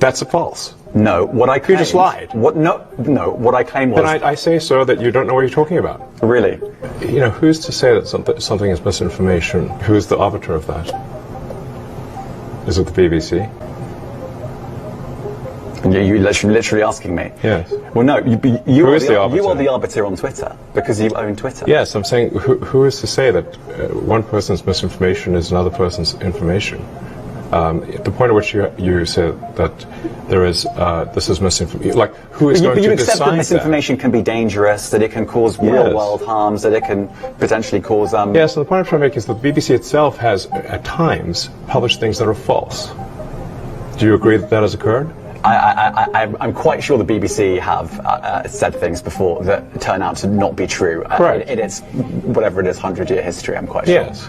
That's a false. No, what I claimed... You just lied. What I claimed was... Then I say, sir, that you don't know what you're talking about. Really? You know, who's to say that something is misinformation? Who's the arbiter of that? Is it the BBC? You're literally asking me? Yes. Well, no, you are the arbiter on Twitter, because you own Twitter. Yes, I'm saying, who is to say that one person's misinformation is another person's information? The point at which you said that there is this is misinformation, like who is going to decide that? You accept that misinformation can be dangerous, that it can cause real-world harms, that it can potentially cause... Yes, and the point I'm trying to make is that the BBC itself has, at times, published things that are false. Do you agree that that has occurred? I'm quite sure the BBC have said things before that turn out to not be true. Right. In its, whatever it is, 100-year history, I'm quite sure. Yes.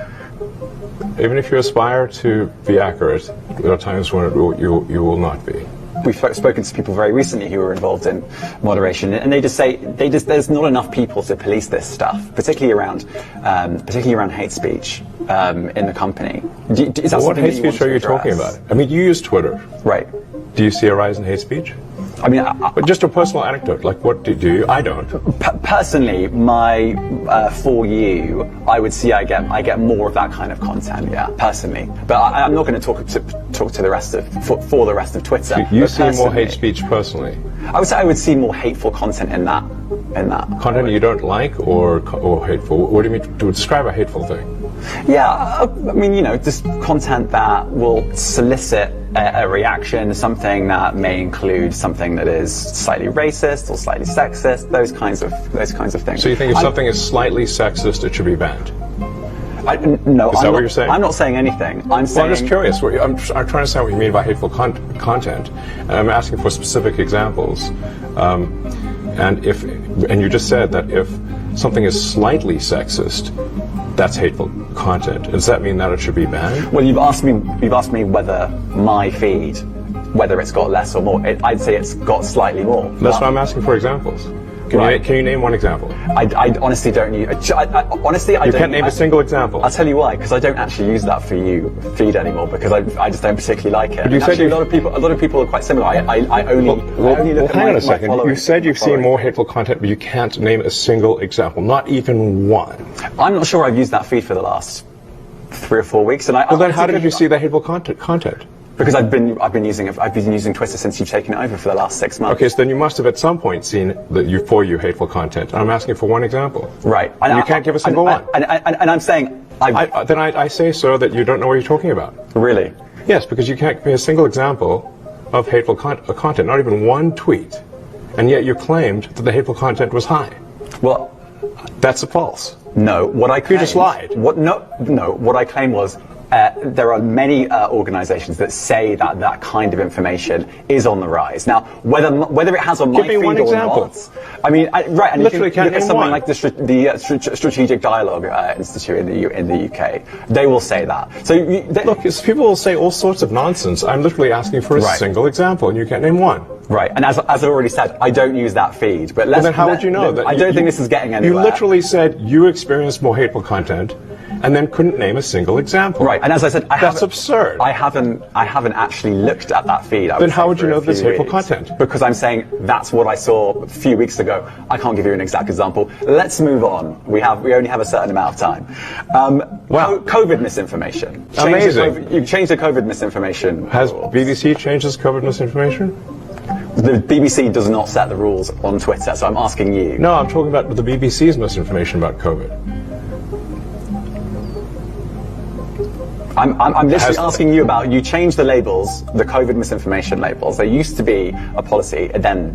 Even if you aspire to be accurate, there are times when you will not be. We've spoken to people very recently who were involved in moderation, and they just say there's not enough people to police this stuff, particularly around hate speech in the company. Is that what hate speech are you talking about? I mean, you use Twitter, right? Do you see a rise in hate speech? I mean, but just a personal anecdote. Like, what do you? I don't. Personally, for you, I would see I get more of that kind of content. Yeah, personally, but I'm not going to talk to the rest of for the rest of Twitter. So you see more hate speech personally? I would say I would see more hateful content in that. Content you don't like or hateful? What do you mean to describe a hateful thing? Yeah, I mean, you know, just content that will solicit a reaction, something that may include something that is slightly racist or slightly sexist, those kinds of things. So you think if something is slightly sexist, it should be banned? No, is that what you're saying? I'm not saying anything. I'm just curious. I'm trying to understand what you mean by hateful content, and I'm asking for specific examples. And you just said that if something is slightly sexist, that's hateful content. Does that mean that it should be banned? Well, you've asked me whether my feed, whether it's got less or more. I'd say it's got slightly more. That's why I'm asking for examples. Can you name one example? I honestly don't use. Honestly, I don't. You can't name a single example. I'll tell you why. Because I don't actually use that for you feed anymore. Because I just don't particularly like it. But you said a lot of people are quite similar. I only look at hang on a second. You said you've seen following. more hateful content, but you can't name a single example, not even one. I'm not sure I've used that feed for the last 3 or 4 weeks. And then how did you see the hateful content? Because I've been using Twitter since you've taken it over for the last 6 months. Okay, so then you must have at some point seen for you hateful content. I'm asking for one example. Right. And you can't give a single one. And I'm saying... I say, sir, that you don't know what you're talking about. Really? Yes, because you can't give me a single example of hateful content, not even one tweet. And yet you claimed that the hateful content was high. Well... That's a false. No, what I claimed... You just lied. What I claimed was... there are many organizations that say that kind of information is on the rise. Now, whether it has on my feed or not, I mean, right, and literally you can look at something like the Strategic Dialogue Institute in the UK. They will say that. So look, people will say all sorts of nonsense. I'm literally asking for a single example, and you can't name one. Right, and as I've already said, I don't use that feed. But then how would you know that? I don't think this is getting anywhere. You literally said you experienced more hateful content, and then couldn't name a single example. Right, and as I said, that's absurd. I haven't actually looked at that feed. Then how would you know this hateful content? Because I'm saying that's what I saw a few weeks ago. I can't give you an exact example. Let's move on. We only have a certain amount of time. COVID misinformation. Amazing. You've changed the COVID misinformation. Has BBC changed its COVID misinformation? The BBC does not set the rules on Twitter, so I'm asking you. No, I'm talking about the BBC's misinformation about COVID. I'm literally asking you about, you changed the labels, the COVID misinformation labels. There used to be a policy, it then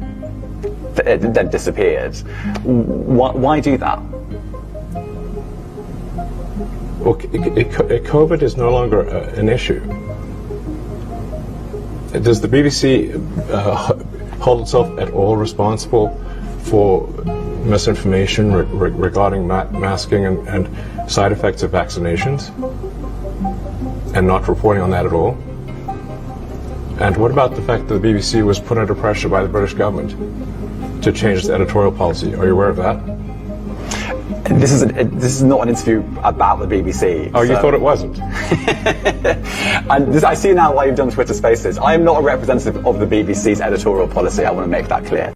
disappeared. Why do that? Well, COVID is no longer an issue. Does the BBC hold itself at all responsible for misinformation regarding masking and side effects of vaccinations? And not reporting on that at all? And what about the fact that the BBC was put under pressure by the British government to change its editorial policy? Are you aware of that? This is not an interview about the BBC. Oh, you thought it wasn't? And I see now why you've done Twitter Spaces. I am not a representative of the BBC's editorial policy. I want to make that clear.